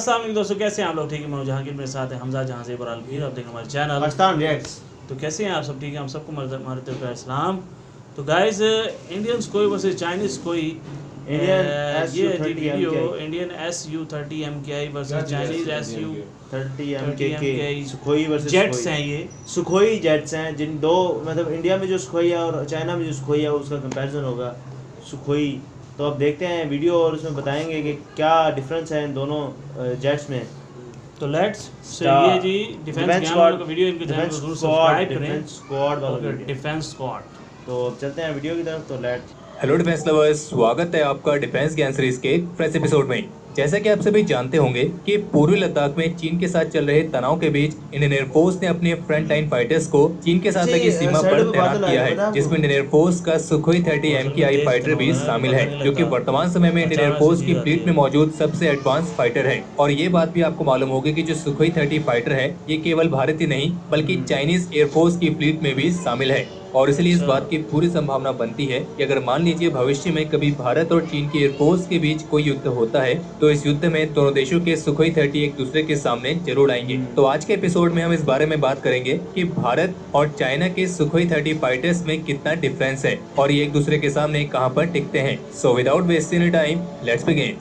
अस्सलाम वालेकुम दोस्तों, कैसे हैं आप लोग? ठीक है, मैं जहांगीर, मेरे साथ है हमजा जहां से बरालवीर। आप देखें हमारे चैनल पाकिस्तान रिएक्ट्स। तो कैसे हैं आप सब? ठीक है, हम सबको हमारे तरफ का सलाम। तो guys, Indian Sukhoi versus Chinese Sukhoi, ये जी video Indian SU-30 MKI versus Chinese SU-30 MKI Sukhoi versus jets हैं। ये सुखोई जेट्स हैं, जिन दो मतलब इंडिया में जो सुखोई है और चाइना में जो सुखोई है उसका कंपैरिजन होगा सुखोई। तो अब देखते हैं वीडियो और उसमें बताएंगे कि क्या डिफरेंस है इन दोनों जेट्स में। तो लेट्स से ये जी डिफेंस स्क्वाड का वीडियो, इनके चैनल को जरूर सब्सक्राइब करें। Defence squad. तो अब चलते हैं वीडियो की तरफ। तो लेट्स। हेलो डिफेंस लवर्स, स्वागत है आपका डिफेंस ज्ञान सीरीज के फ्रेश एपिसोड में। जैसा कि आप सभी जानते होंगे कि पूर्वी लद्दाख में चीन के साथ चल रहे तनाव के बीच इंडियन एयरफोर्स ने अपने फ्रंट लाइन फाइटर्स को चीन के साथ लगी सीमा पर तैनात किया है, जिसमें इंडियन एयरफोर्स का सुखोई 30 MKI फाइटर भी शामिल है, जो कि वर्तमान समय में इंडियन एयरफोर्स की फ्लीट में मौजूद सबसे एडवांस फाइटर है। और ये बात भी आपको मालूम होगी कि जो सुखोई 30 फाइटर है ये केवल भारतीय नहीं बल्कि चाइनीज एयरफोर्स की फ्लीट में भी शामिल है। और इसलिए इस बात की पूरी संभावना बनती है कि अगर मान लीजिए भविष्य में कभी भारत और चीन की एयरफोर्स के बीच कोई युद्ध होता है तो इस युद्ध में दोनों देशों के सुखोई 30 एक दूसरे के सामने जरूर आएंगे। तो आज के एपिसोड में हम इस बारे में बात करेंगे कि भारत और चाइना के सुखोई 30 फाइटर्स में कितना डिफरेंस है और ये एक दूसरे के सामने कहां पर टिकते हैं। So without wasting any time, let's begin.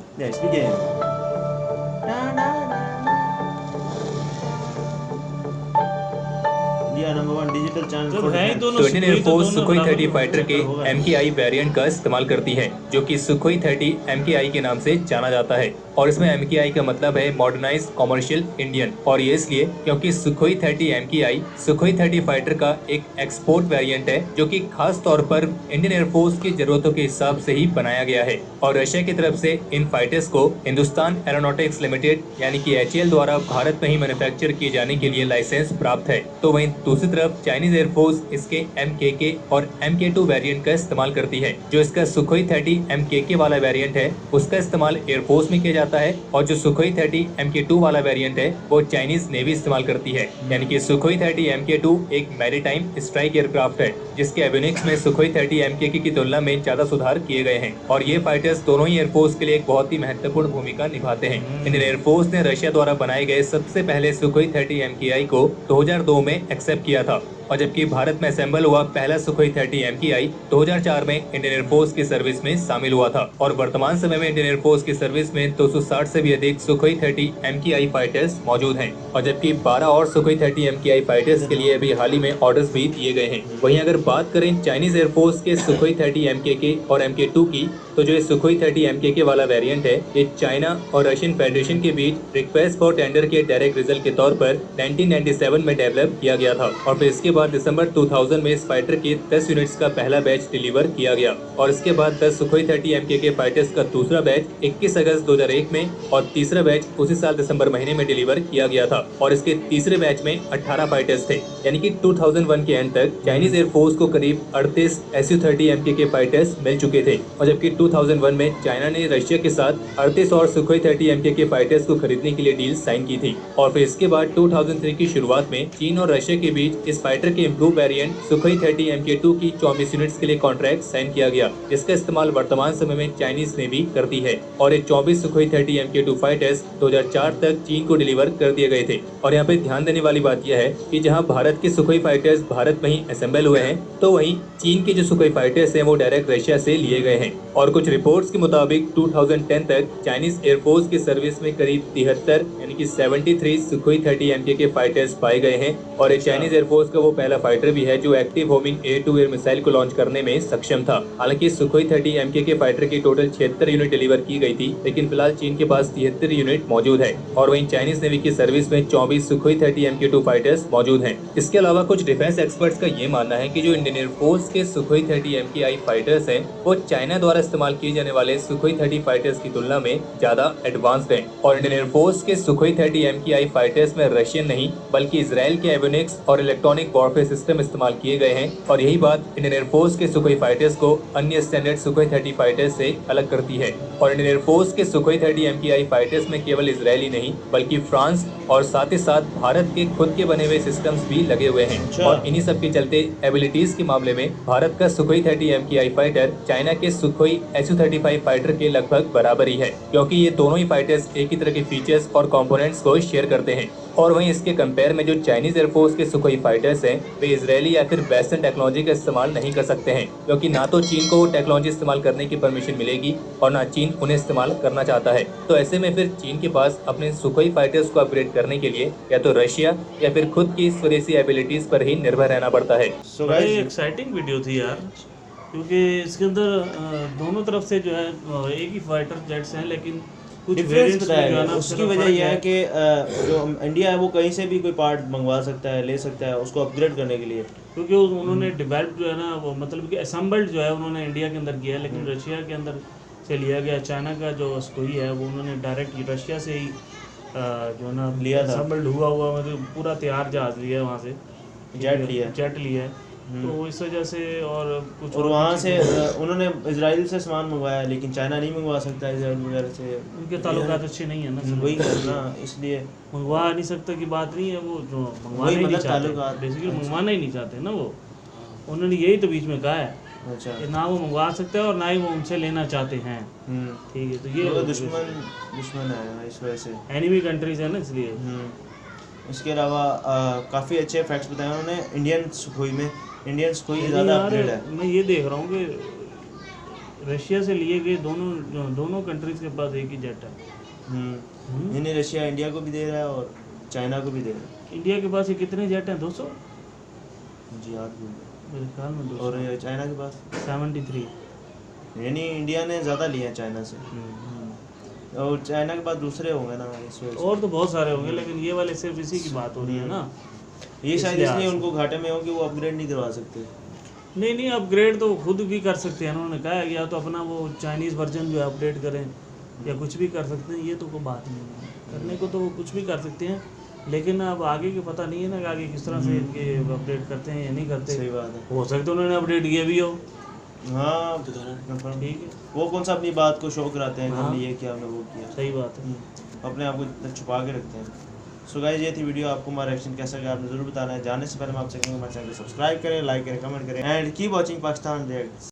Digital channel तो इंडियन एयरफोर्स सुखोई 30 फाइटर के MKI वेरिएंट का इस्तेमाल करती है, जो कि सुखोई 30 MKI के नाम से जाना जाता है। और इसमें MKI का मतलब है मॉडर्नाइज कमर्शियल इंडियन, और ये इसलिए क्योंकि सुखोई 30 MKI सुखोई 30 फाइटर का एक एक्सपोर्ट वेरिएंट है, जो कि खास तौर पर इंडियन एयरफोर्स की जरूरतों के हिसाब से ही बनाया गया है। और रशिया की तरफ से इन फाइटर्स को हिंदुस्तान एरोनॉटिक्स लिमिटेड यानी कि HAL द्वारा भारत में ही मैन्युफैक्चर किए जाने के लिए लाइसेंस प्राप्त है। तो वहीं दूसरी तरफ चाइनीज एयरफोर्स इसके MKK और MK2 वेरिएंट का इस्तेमाल करती है। जो इसका सुखोई 30 MKK वाला वेरिएंट है उसका इस्तेमाल एयरफोर्स में किया जाता है, और जो सुखोई 30 MK2 वाला वेरिएंट है वो चाइनीज नेवी इस्तेमाल करती है। यानी कि सुखोई 30 MK2 एक मैरीटाइम स्ट्राइक एयरक्राफ्ट है, जिसके एवियोनिक्स में सुखोई 30 MKK की तुलना में ज्यादा सुधार किए गए हैं। और ये फाइटर्स दोनों ही एयरफोर्स के लिए एक बहुत ही महत्वपूर्ण भूमिका निभाते हैं। इंडियन एयरफोर्स ने रशिया द्वारा बनाए गए सबसे पहले सुखोई 30 MKI को 2002 में एक्सेप्ट किया था, और जबकि भारत में असेंबल हुआ पहला सुखोई 30 MKI 2004 में इंडियन एयरफोर्स की सर्विस में शामिल हुआ था। और वर्तमान समय में इंडियन एयरफोर्स की सर्विस में 260 से भी अधिक सुखोई 30 MKI फाइटर्स मौजूद हैं, और जबकि 12 और सुखोई 30 MKI फाइटर्स के लिए अभी हाल ही में ऑर्डर्स भी दिए गए हैं। वहीं अगर बात करें चाइनीज एयरफोर्स के सुखोई 30 MKK और MK2 की, तो जो सुखोई 30 MKK वाला वेरिएंट है ये चाइना और रशियन फेडरेशन के बीच रिक्वेस्ट फॉर टेंडर के डायरेक्ट रिजल्ट के तौर पर 1997 में डेवलप किया गया था। और फिर इसके बाद दिसंबर 2000 में इस फाइटर के 10 यूनिट्स का पहला बैच डिलीवर किया गया, और इसके बाद 10 सुखोई 30 MKK फाइटर्स का दूसरा बैच 21 अगस्त 2001 में और तीसरा बैच उसी साल दिसंबर महीने में डिलीवर किया गया था। और इसके तीसरे बैच में 18 फाइटर्स थे, यानी कि 2001 के एंड तक चाइनीज एयरफोर्स को करीब 38 SU-30 MKK फाइटर्स मिल चुके थे। और जबकि 2001 में चाइना ने रशिया के साथ 38 और सुखोई 30 MKK फाइटर्स को खरीदने के लिए डील साइन की थी। और फिर इसके बाद 2003 की शुरुआत में चीन और रशिया के बीच इस फाइटर के इम्प्रूव वेरिएंट सुखोई 30 MK2 की 24 यूनिट्स के लिए कॉन्ट्रैक्ट साइन किया गया, जिसका इस्तेमाल वर्तमान समय में चाइनीज नेवी करती है। और ये 24 सुखोई 30 MK2 फाइटर्स 2004 तक चीन को डिलीवर कर दिए गए थे। और यहाँ पे ध्यान देने वाली बात यह है कि जहाँ भारत के सुखोई फाइटर्स भारत में ही असेंबल हुए हैं, तो वहीं चीन के जो सुखोई फाइटर्स हैं वो डायरेक्ट रशिया से लिए गए हैं। और कुछ रिपोर्ट्स के मुताबिक 2010 तक चाइनीज एयरफोर्स की सर्विस में करीब 73 यानी कि 73 सुखोई 30 MKK फाइटर्स पाए गए हैं। और चाइनीज एयरफोर्स का वो पहला फाइटर भी है जो active homing air to air missile को लॉन्च करने में सक्षम था। हालांकि सुखोई 30 MKK फाइटर की टोटल 76 यूनिट डिलीवर की गई थी, लेकिन फिलहाल चीन के पास 73 यूनिट मौजूद है। और वहीं चाइनीज नेवी की सर्विस में 24 सुखोई 30 MK2 फाइटर्स मौजूद हैं। इसके अलावा कुछ डिफेंस एक्सपर्ट्स का ये मानना है कि जो इंडियन एयरफोर्स के सुखोई 30 MKI फाइटर्स हैं वो चाइना द्वारा इस्तेमाल किए जाने वाले सुखोई 30 फाइटर्स की तुलना में ज्यादा एडवांस्ड हैं। और इंडियन एयरफोर्स के सुखोई 30 MKI फाइटर्स में रशियन नहीं बल्कि इजराइल के एवियोनिक्स और इलेक्ट्रॉनिक वॉरफेयर सिस्टम इस्तेमाल किए गए हैं और यही बात इंडियन एयरफोर्स के सुखोई फाइटर्स को अन्य स्टैंडर्ड सुखोई 30 फाइटर्स से अलग करती है। और इंडियन एयरफोर्स के सुखोई 30 MKI फाइटर्स में केवल इजरायली नहीं बल्कि फ्रांस और साथ ही साथ भारत के खुद के बने हुए सिस्टम्स भी लगे हुए हैं। और इन्हीं सब के चलते एबिलिटीज के मामले में भारत का सुखोई 30 MKI फाइटर चाइना के सुखोई Su-35 फाइटर के लगभग बराबर ही है, क्योंकि ये दोनों ही फाइटर्स एक ही तरह के फीचर्स और कंपोनेंट्स को शेयर करते हैं। और वहीं इसके कंपेयर में जो चाइनीज एयरफोर्स के सुखोई फाइटर्स हैं वे इजरायली या फिर वेस्टर्न टेक्नोलॉजी का इस्तेमाल नहीं कर सकते हैं, क्योंकि ना तो चीन को वो टेक्नोलॉजी इस्तेमाल करने की परमिशन मिलेगी और ना चीन उन्हें इस्तेमाल करना चाहता है। तो ऐसे में फिर चीन के पास अपने सुखोई फाइटर्स को अपग्रेड करने के लिए या तो रशिया या फिर खुद की स्वदेशी एबिलिटीज पर ही निर्भर रहना पड़ता है। बड़ी एक्साइटिंग वीडियो थी यार, क्योंकि इसके अंदर दोनों तरफ से जो है एक ही फाइटर जेट्स हैं, लेकिन कुछ डिफरेंस वेरिएंट्स बताया में जो गया। है ना उसकी वजह यह है कि जो इंडिया है वो कहीं से भी कोई पार्ट मंगवा सकता है, ले सकता है उसको अपग्रेड करने के लिए, क्योंकि उन्होंने डेवलप जो है ना वो मतलब कि असेंबल्ड जो है उन्होंने इंडिया के अंदर किया है, लेकिन रशिया के अंदर से लिया गया। चाइना का जो सुखोई है वो उन्होंने डायरेक्ट रशिया से ही जो है ना लिया था, असेंबल्ड हुआ मतलब पूरा तैयार जहाज लिया है वहाँ से, जेट लिया है। तो इस वजह से और कुछ और वहाँ से उन्होंने इजराइल से सामान मंगवाया, लेकिन चाइना नहीं मंगवा सकता इजराइल वगैरह से, उनके ताल्लुकात अच्छे नहीं है ना, वही करना, इसलिए मंगवा नहीं सकता की बात नहीं है, वो जो मंगवाना ही नहीं चाहते, बेसिकली मंगवाना ही नहीं चाहते ना वो, उन्होंने यही तो बीच में कहा है। अच्छा, ना वो मंगवा सकते हैं और ना ही वो उनसे लेना चाहते हैं। ठीक है, तो ये दुश्मन है इस वजह से, एनिमी कंट्रीज है ना, इसलिए। इसके अलावा काफ़ी अच्छे फैक्ट्स बताए उन्होंने इंडियन सुखोई में। इंडियन सुखोई ज़्यादा अपग्रेड है। मैं ये देख रहा हूँ कि रशिया से लिए गए दोनों कंट्रीज के पास एक ही जेट है। यानी रशिया इंडिया को भी दे रहा है और चाइना को भी दे रहा है। इंडिया के पास ये कितने जेट हैं? 200 जी याद मेरे ख्याल में 200। और चाइना के पास 73। यानी इंडिया ने ज़्यादा लिए हैं चाइना से, और चाइना के पास दूसरे होंगे ना इस वजह से। और तो बहुत सारे होंगे, लेकिन ये वाले सिर्फ इसी की बात हो रही है ना। ये शायद इसलिए उनको घाटे में हो कि वो अपग्रेड नहीं करवा सकते। नहीं, अपग्रेड तो खुद भी कर सकते हैं, उन्होंने कहा है, या तो अपना वो चाइनीज़ वर्जन जो है अपडेट करें या कुछ भी कर सकते हैं, ये तो कोई बात नहीं है, करने को तो वो कुछ भी कर सकते हैं, लेकिन अब आगे की पता नहीं है ना कि आगे किस तरह से इनके अपडेट करते हैं या नहीं करते। सही बात है, हो सकता है उन्होंने अपडेट किया भी हो। हाँ ठीक है, वो कौन सा अपनी बात को शो कराते हैं, हमने ये किया, हमने वो किया। सही बात है, अपने आप को इतना छुपा के रखते हैं। सो गाइस, ये थी वीडियो। आपको हमारा रिएक्शन कैसा लगा आपने ज़रूर बताना है। जाने से पहले मैं आपसे कहूँगा हमारे चैनल को सब्सक्राइब करें, लाइक करें, कमेंट करें and keep watching Pakistan reacts.